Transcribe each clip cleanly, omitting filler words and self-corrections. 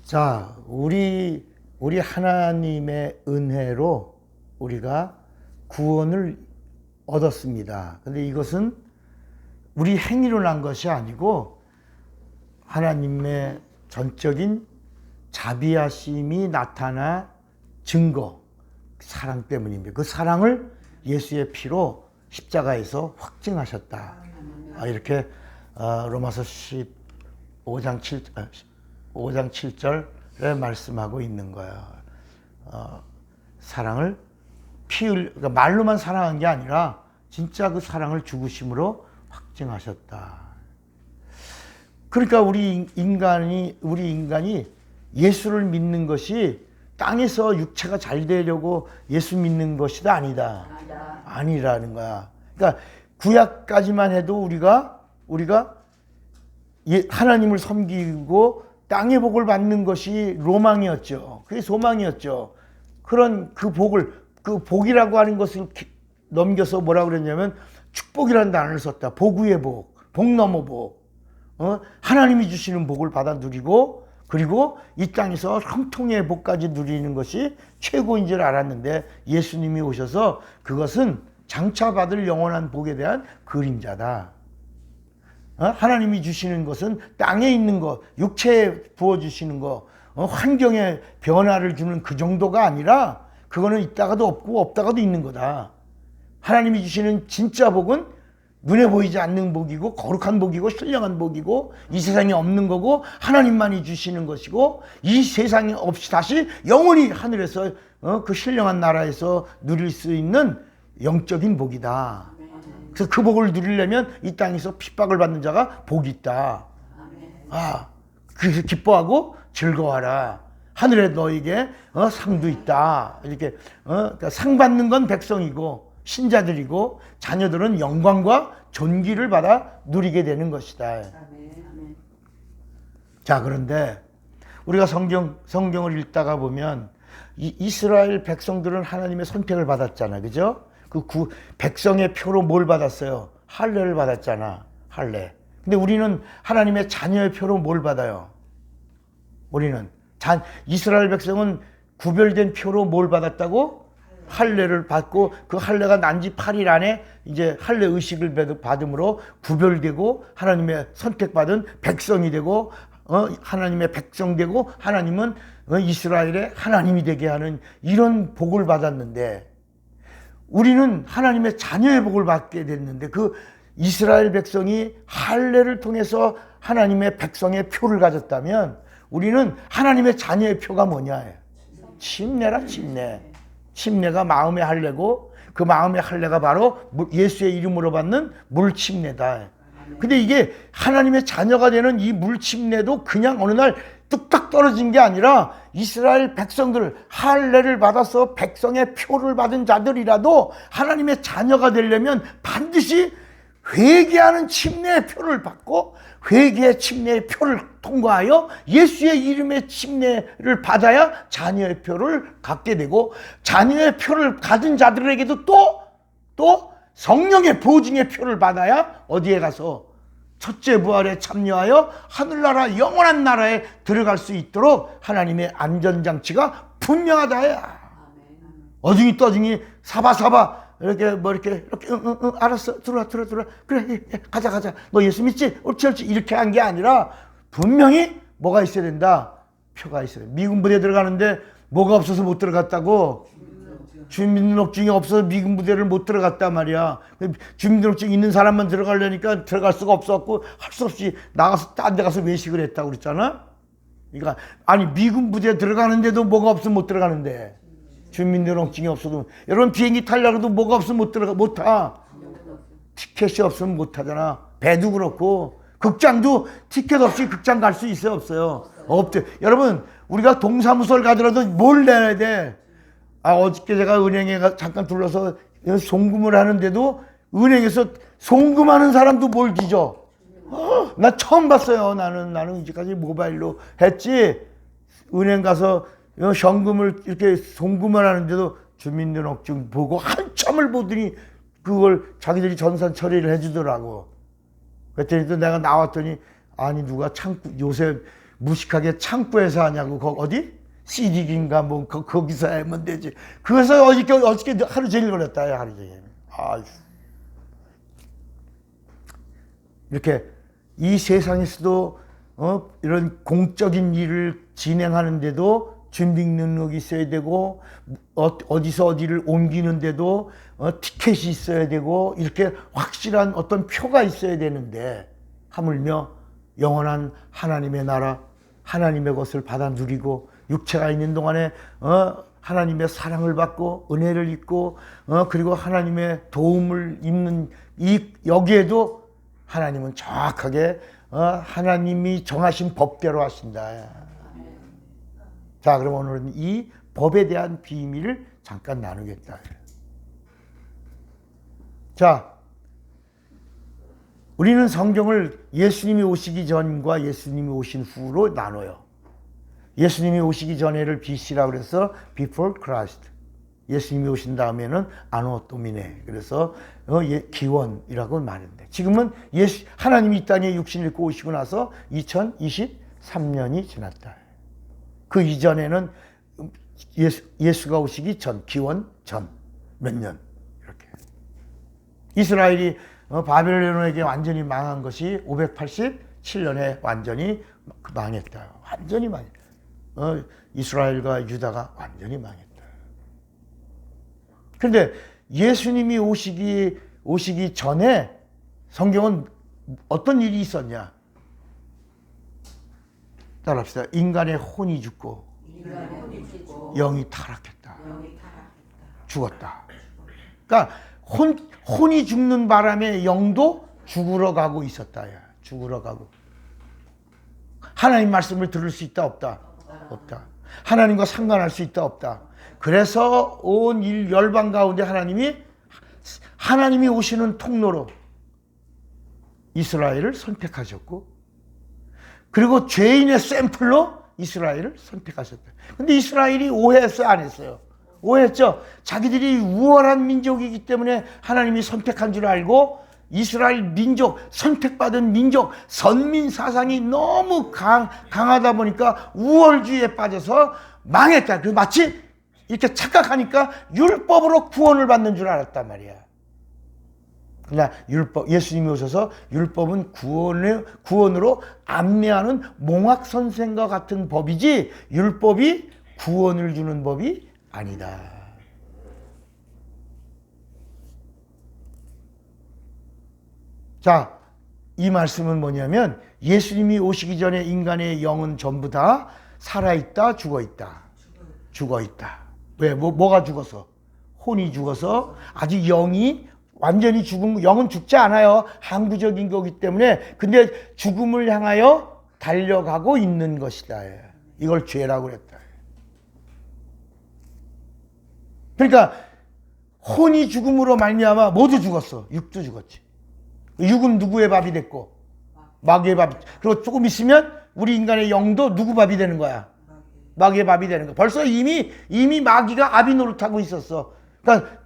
자, 우리 하나님의 은혜로 우리가 구원을 얻었습니다. 근데 이것은 우리 행위로 난 것이 아니고 하나님의 전적인 자비하심이 나타나 증거, 사랑 때문입니다. 그 사랑을 예수의 피로 십자가에서 확증하셨다. 이렇게 로마서 5장 7절에 말씀하고 있는 거예요. 사랑을 그러니까 말로만 사랑한 게 아니라 진짜 그 사랑을 죽으심으로 확증하셨다. 그러니까 우리 인간이 예수를 믿는 것이 땅에서 육체가 잘 되려고 예수 믿는 것이다 아니다. 아니라는 거야. 그러니까 구약까지만 해도 우리가 하나님을 섬기고 땅의 복을 받는 것이 로망이었죠. 그게 소망이었죠. 그런 그 복이라고 하는 것을 넘겨서 뭐라고 그랬냐면 축복이라는 단어를 썼다. 복위의 복, 복 넘어 복. 하나님이 주시는 복을 받아 누리고 그리고 이 땅에서 형통의 복까지 누리는 것이 최고인 줄 알았는데 예수님이 오셔서 그것은 장차 받을 영원한 복에 대한 그림자다. 하나님이 주시는 것은 땅에 있는 것, 육체에 부어주시는 것, 환경에 변화를 주는 그 정도가 아니라 그거는 있다가도 없고 없다가도 있는 거다. 하나님이 주시는 진짜 복은 눈에 보이지 않는 복이고 거룩한 복이고 신령한 복이고 이 세상에 없는 거고 하나님만이 주시는 것이고 이 세상에 없이 다시 영원히 하늘에서 그 신령한 나라에서 누릴 수 있는 영적인 복이다. 그래서 그 복을 누리려면 이 땅에서 핍박을 받는 자가 복이 있다. 그래서 기뻐하고 즐거워하라. 하늘에 너에게 상도 있다. 이렇게 그러니까 상 받는 건 백성이고 신자들이고 자녀들은 영광과 존귀를 받아 누리게 되는 것이다. 자, 그런데 우리가 성경을 읽다가 보면 이스라엘 백성들은 하나님의 선택을 받았잖아. 그죠? 백성의 표로 뭘 받았어요? 할례를 받았잖아. 할례. 근데 우리는 하나님의 자녀의 표로 뭘 받아요? 우리는 이스라엘 백성은 구별된 표로 뭘 받았다고? 할례를 받고 그 할례가 난 지 8일 안에 이제 할례 의식을 받음으로 구별되고 하나님의 선택받은 백성이 되고 하나님의 백성 되고 하나님은 이스라엘의 하나님이 되게 하는 이런 복을 받았는데 우리는 하나님의 자녀의 복을 받게 됐는데 그 이스라엘 백성이 할례를 통해서 하나님의 백성의 표를 가졌다면 우리는 하나님의 자녀의 표가 뭐냐? 침례라, 침례. 침례가 마음의 할례고 그 마음의 할례가 바로 예수의 이름으로 받는 물침례다. 근데 이게 하나님의 자녀가 되는 이 물침례도 그냥 어느 날 뚝딱 떨어진 게 아니라 이스라엘 백성들 할례를 받아서 백성의 표를 받은 자들이라도 하나님의 자녀가 되려면 반드시 회개하는 침례의 표를 받고 회개의 침례의 표를 통과하여 예수의 이름의 침례를 받아야 자녀의 표를 갖게 되고 자녀의 표를 가진 자들에게도 또 성령의 보증의 표를 받아야 어디에 가서 첫째 부활에 참여하여 하늘나라 영원한 나라에 들어갈 수 있도록 하나님의 안전장치가 분명하다야. 어중이 떠중이 사바사바 이렇게 알았어 들어와 그래 가자 너 예수 믿지? 옳지 이렇게 한 게 아니라 분명히 뭐가 있어야 된다. 표가 있어야 돼. 미군 부대 들어가는데 뭐가 없어서 못 들어갔다고? 주민등록증이 없어서 미군 부대를 못 들어갔단 말이야. 주민등록증 있는 사람만 들어가려니까 들어갈 수가 없었고 할 수 없이 나가서 딴 데 가서 외식을 했다고 그랬잖아. 그러니까 아니 미군 부대 들어가는데도 뭐가 없으면 못 들어가는데 주민등록증이 없어도 여러분 비행기 타려고도 뭐가 없으면 못 타. 티켓이 없으면 못 타잖아. 배도 그렇고 극장도 티켓 없이 극장 갈 수 있어요 없어요? 없대. 여러분 우리가 동사무소를 가더라도 뭘 내야 돼? 어저께 제가 은행에 잠깐 둘러서 송금을 하는데도 은행에서 송금하는 사람도 뭘 뒤져. 나 처음 봤어요. 나는 이제까지 모바일로 했지. 은행 가서 현금을 이렇게 송금을 하는데도 주민등록증 보고 한참을 보더니 그걸 자기들이 전산 처리를 해주더라고. 그랬더니 또 내가 나왔더니 아니 누가 요새 무식하게 창고에서 하냐고. 어디? CD기인가 뭐 거기서 하면 되지. 그래서 어저께 하루 종일 걸렸다. 하루 종일. 아유. 이렇게 이 세상에서도 이런 공적인 일을 진행하는데도 준비 능력이 있어야 되고, 어디서 어디를 옮기는데도 티켓이 있어야 되고, 이렇게 확실한 어떤 표가 있어야 되는데, 하물며 영원한 하나님의 나라, 하나님의 것을 받아 누리고 육체가 있는 동안에 하나님의 사랑을 받고 은혜를 입고 그리고 하나님의 도움을 입는 여기에도 하나님은 정확하게 하나님이 정하신 법대로 하신다. 자, 그럼 오늘은 이 법에 대한 비밀을 잠깐 나누겠다. 자, 우리는 성경을 예수님이 오시기 전과 예수님이 오신 후로 나눠요. 예수님이 오시기 전에를 BC라고 그래서 Before Christ. 예수님이 오신 다음에는 아노 도미네. 그래서 기원이라고 말하는데, 지금은 하나님이 이 땅에 육신을 입고 오시고 나서 2023년이 지났다. 그 이전에는 예수가 오시기 전, 기원 전 몇 년 이렇게. 이스라엘이 바벨론에게 완전히 망한 것이 587년에 완전히 망했다. 완전히 망했다. 이스라엘과 유다가 완전히 망했다. 그런데 예수님이 오시기 전에 성경은 어떤 일이 있었냐? 따라합시다. 인간의 혼이 죽고 영이 타락했다. 죽었다. 그러니까 혼이 죽는 바람에 영도 죽으러 가고 있었다. 죽으러 가고. 하나님 말씀을 들을 수 있다 없다? 없다. 하나님과 상관할 수 있다 없다? 그래서 온 열방 가운데 하나님이 오시는 통로로 이스라엘을 선택하셨고, 그리고 죄인의 샘플로 이스라엘을 선택하셨다. 근데 이스라엘이 오해했어요, 안 했어요? 오해했죠. 자기들이 우월한 민족이기 때문에 하나님이 선택한 줄 알고, 이스라엘 민족, 선택받은 민족, 선민 사상이 너무 강하다 보니까 우월주의에 빠져서 망했다. 그 마치 이렇게 착각하니까 율법으로 구원을 받는 줄 알았단 말이야. 그러나 예수님이 오셔서 율법은 구원으로 안내하는 몽학선생과 같은 법이지, 율법이 구원을 주는 법이 아니다. 자, 이 말씀은 뭐냐면, 예수님이 오시기 전에 인간의 영은 전부 다 살아있다, 죽어있다. 죽어있다. 왜? 뭐가 죽어서? 혼이 죽어서 아직 영이 완전히 영은 죽지 않아요. 항구적인 거기 때문에. 근데 죽음을 향하여 달려가고 있는 것이다. 이걸 죄라고 그랬다. 그러니까 혼이 죽음으로 말미암아 모두 죽었어. 육도 죽었지. 육은 누구의 밥이 됐고? 마귀의 밥이. 그리고 조금 있으면 우리 인간의 영도 누구 밥이 되는 거야? 마귀의 밥이 되는 거야. 벌써 이미 마귀가 아비 노릇하고 있었어.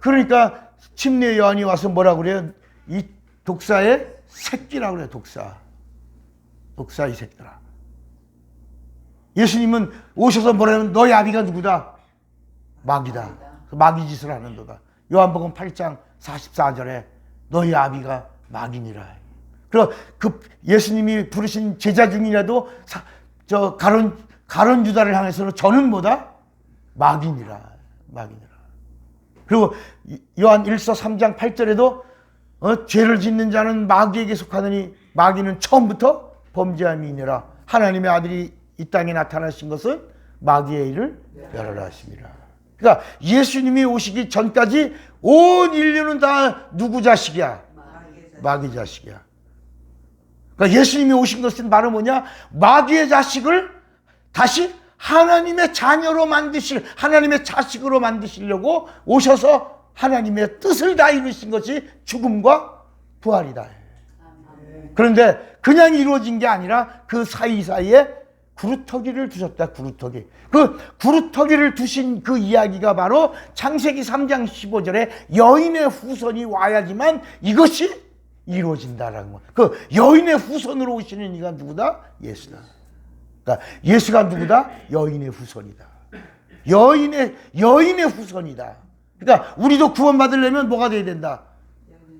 그러니까 침례 요한이 와서 뭐라고 그래요? 이 독사의 새끼라고 그래요. 독사 이 새끼들아. 예수님은 오셔서 뭐라면 너의 아비가 누구다? 마귀다. 마귀 짓을 하는도다. 요한복음 8장 44절에 너희 아비가 마귀니라. 그리고 그 예수님이 부르신 제자 중이라도 가론 유다를 향해서는 저는 뭐다? 마귀니라. 그리고 요한 1서 3장 8절에도 죄를 짓는 자는 마귀에게 속하느니 마귀는 처음부터 범죄함이니라. 하나님의 아들이 이 땅에 나타나신 것은 마귀의 일을 멸하라 하심이라. 그러니까 예수님이 오시기 전까지 온 인류는 다 누구 자식이야? 마귀 자식이야. 그러니까 예수님이 오신 것은 바로 뭐냐? 마귀의 자식을 다시 하나님의 자녀로 하나님의 자식으로 만드시려고 오셔서 하나님의 뜻을 다 이루신 것이 죽음과 부활이다. 그런데 그냥 이루어진 게 아니라 그 사이사이에 구루터기를 두셨다. 구루터기. 그 구루터기를 두신 그 이야기가 바로 창세기 3장 15절에 여인의 후손이 와야지만 이것이 이루어진다라는 거. 그 여인의 후손으로 오시는 이가 누구다? 예수다. 그러니까 예수가 누구다? 여인의 후손이다. 여인의 후손이다. 그러니까 우리도 구원받으려면 뭐가 돼야 된다?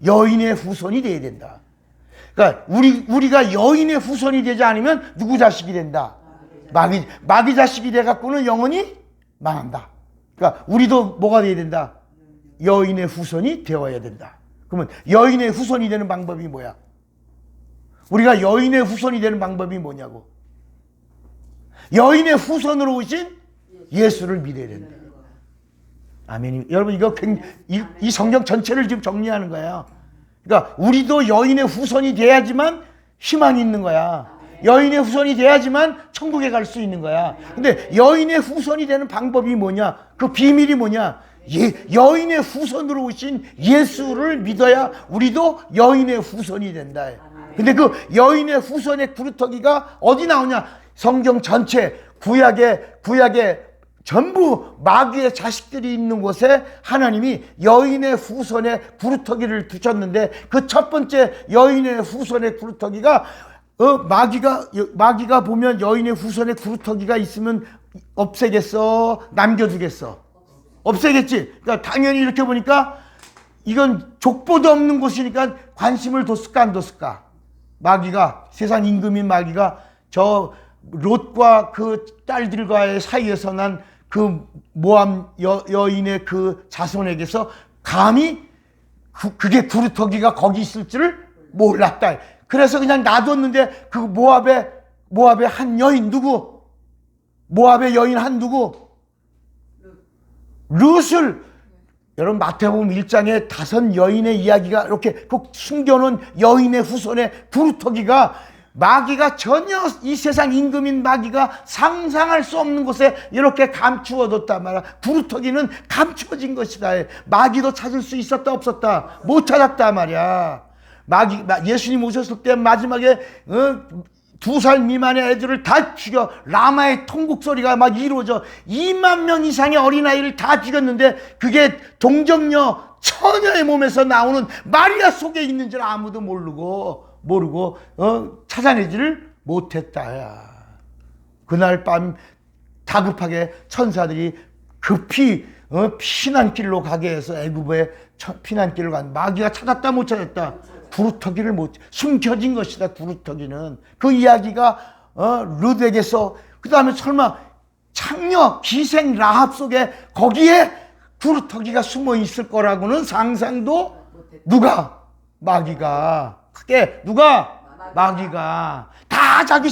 여인의 후손이 돼야 된다. 그러니까 우리가 여인의 후손이 되지 않으면 누구 자식이 된다? 마귀 자식이 돼 갖고는 영원히 망한다. 그러니까 우리도 뭐가 돼야 된다? 여인의 후손이 되어야 된다. 그러면 여인의 후손이 되는 방법이 뭐야? 우리가 여인의 후손이 되는 방법이 뭐냐고? 여인의 후손으로 오신 예수를 믿어야 된다. 아멘. 여러분 이거 이 성경 전체를 지금 정리하는 거예요. 그러니까 우리도 여인의 후손이 돼야지만 희망이 있는 거야. 여인의 후손이 돼야지만 천국에 갈 수 있는 거야. 근데 여인의 후손이 되는 방법이 뭐냐? 그 비밀이 뭐냐? 여인의 후손으로 오신 예수를 믿어야 우리도 여인의 후손이 된다. 근데 그 여인의 후손의 구루터기가 어디 나오냐? 성경 전체 구약에 전부 마귀의 자식들이 있는 곳에 하나님이 여인의 후손의 구루터기를 두셨는데 그 첫 번째 여인의 후손의 구루터기가 마귀가 보면 여인의 후손의 구루터기가 있으면 없애겠어? 남겨두겠어? 없애겠지? 그러니까 당연히 이렇게 보니까 이건 족보도 없는 곳이니까 관심을 뒀을까 안 뒀을까? 마귀가, 세상 임금인 마귀가 저 롯과 그 딸들과의 사이에서 난 그 모함 여인의 그 자손에게서 감히 그게 구루터기가 거기 있을 줄을 몰랐다. 그래서 그냥 놔뒀는데 그 모압의 한 여인 누구? 모압의 여인 한 누구? 룻을 여러분 마태복음 1장에 5 여인의 이야기가 이렇게 꼭 숨겨놓은 여인의 후손의 구루터기가 마귀가 전혀 이 세상 임금인 마귀가 상상할 수 없는 곳에 이렇게 감추어뒀단 말이야. 구루터기는 감추어진 것이다. 마귀도 찾을 수 있었다 없었다? 못 찾았단 말이야. 예수님 오셨을 때 마지막에 2살 미만의 애들을 다 죽여 라마의 통곡 소리가 막 이루어져 2만 명 이상의 어린아이를 다 죽였는데 그게 동정녀 처녀의 몸에서 나오는 마리아 속에 있는 줄 아무도 모르고 찾아내지를 못했다. 그날 밤 다급하게 천사들이 급히 피난길로 가게 해서 애굽의 피난길로 간 마귀가 찾았다 못 찾았다? 구루터기를 숨겨진 것이다. 구루터기는 그 이야기가 룻에게서 그 다음에 설마 창녀 기생 라합 속에 거기에 구루터기가 숨어 있을 거라고는 상상도 누가? 마귀가. 크게 누가? 마귀가. 다 자기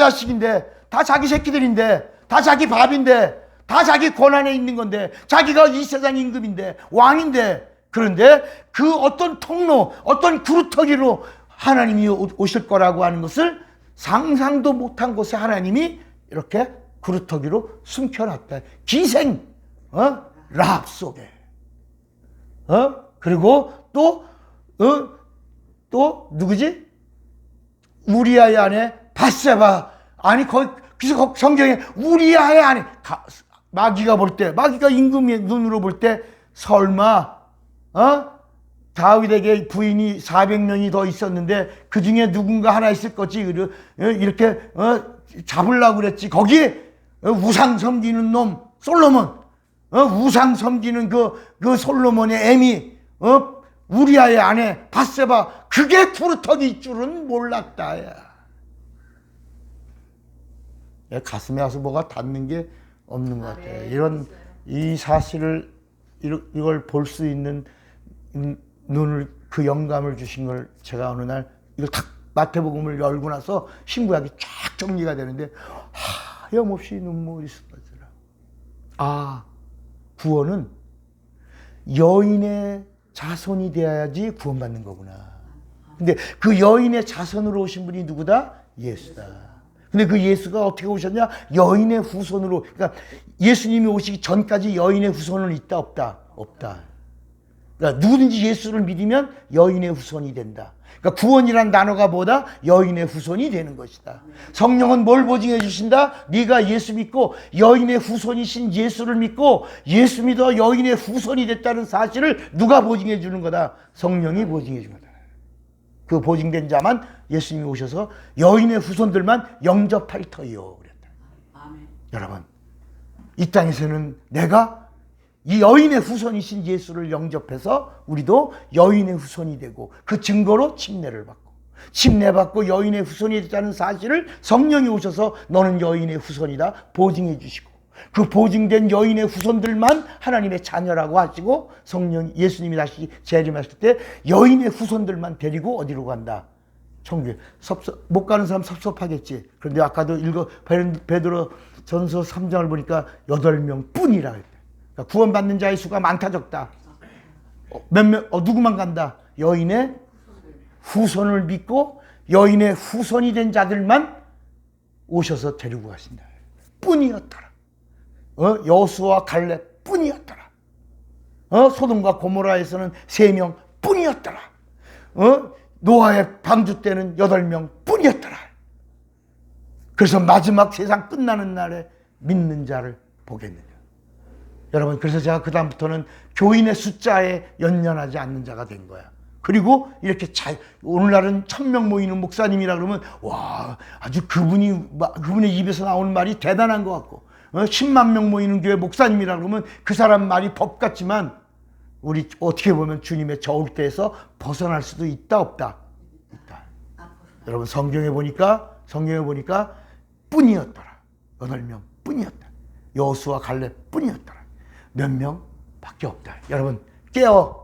자식인데, 다 자기 새끼들인데, 다 자기 밥인데, 다 자기 권한에 있는 건데, 자기가 이 세상 임금인데, 왕인데, 그런데 그 어떤 통로, 어떤 구루터기로 하나님이 오실 거라고 하는 것을 상상도 못한 곳에 하나님이 이렇게 구루터기로 숨겨놨다. 기생, 라합 속에. 그리고 또 누구지? 우리아의 아내 밧세바. 아니 거기 성경에 우리아의 아내 마귀가 볼 때, 마귀가 임금의 눈으로 볼 때 설마 다윗에게 부인이 400명이 더 있었는데 그 중에 누군가 하나 있을 거지 이렇게 잡으려고 그랬지. 거기에 우상 섬기는 놈 솔로몬, 우상 섬기는 그 솔로몬의 애미 우리아의 아내 밧세바, 그게 구루터기일 줄은 몰랐다. 가슴에 와서 뭐가 닿는 게 없는 것 같아요. 이 사실을 이걸 볼 수 있는 눈을, 그 영감을 주신 걸 제가 어느 날 이걸 탁 마태복음을 열고 나서 신구약이 쫙 정리가 되는데 하염없이 눈물이 쏟아지더라. 구원은 여인의 자손이 되어야지 구원받는 거구나. 근데 그 여인의 자손으로 오신 분이 누구다? 예수다. 근데 그 예수가 어떻게 오셨냐? 여인의 후손으로. 그러니까 예수님이 오시기 전까지 여인의 후손은 있다 없다? 없다. 그러니까 누구든지 예수를 믿으면 여인의 후손이 된다. 그러니까 구원이란 단어가 뭐다? 여인의 후손이 되는 것이다. 성령은 뭘 보증해 주신다? 네가 예수 믿고 여인의 후손이신 예수를 믿고 예수 믿어 여인의 후손이 됐다는 사실을 누가 보증해 주는 거다? 성령이 보증해 주는 거다. 그 보증된 자만 예수님이 오셔서 여인의 후손들만 영접할 터이요 그랬다. 아멘. 여러분, 이 땅에서는 내가 이 여인의 후손이신 예수를 영접해서 우리도 여인의 후손이 되고 그 증거로 침례받고 여인의 후손이 됐다는 사실을 성령이 오셔서 너는 여인의 후손이다 보증해 주시고, 그 보증된 여인의 후손들만 하나님의 자녀라고 하시고, 성령 예수님이 다시 재림하실 때 여인의 후손들만 데리고 어디로 간다? 천국에. 못 가는 사람 섭섭하겠지. 그런데 아까도 베드로 전서 3장을 보니까 8명 뿐이라 했대. 그러니까 구원받는 자의 수가 많다 적다? 누구만 간다? 여인의 후손을 믿고 여인의 후손이 된 자들만 오셔서 데리고 가신다. 뿐이었더라. 여호수아와 갈렙 뿐이었더라. 소돔과 고모라에서는 3명 뿐이었더라. 노아의 방주 때는 8명 뿐이었더라. 그래서 마지막 세상 끝나는 날에 믿는 자를 보겠느냐. 여러분, 그래서 제가 그 다음부터는 교인의 숫자에 연연하지 않는 자가 된 거야. 그리고 이렇게 오늘날은 1000명 모이는 목사님이라 그러면 와, 아주 그분의 입에서 나오는 말이 대단한 것 같고, 10만 명 모이는 교회 목사님이라 그러면 그 사람 말이 법 같지만 우리 어떻게 보면 주님의 저울대에서 벗어날 수도 있다 없다? 있다. 여러분, 성경에 보니까 뿐이었더라. 8명 뿐이었다. 여호수아 갈렙 뿐이었더라. 몇 명밖에 없다. 여러분, 깨어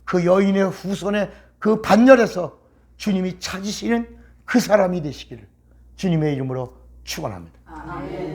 그 여인의 후손의 그 반열에서 주님이 찾으시는 그 사람이 되시기를 주님의 이름으로 축원합니다. 아멘.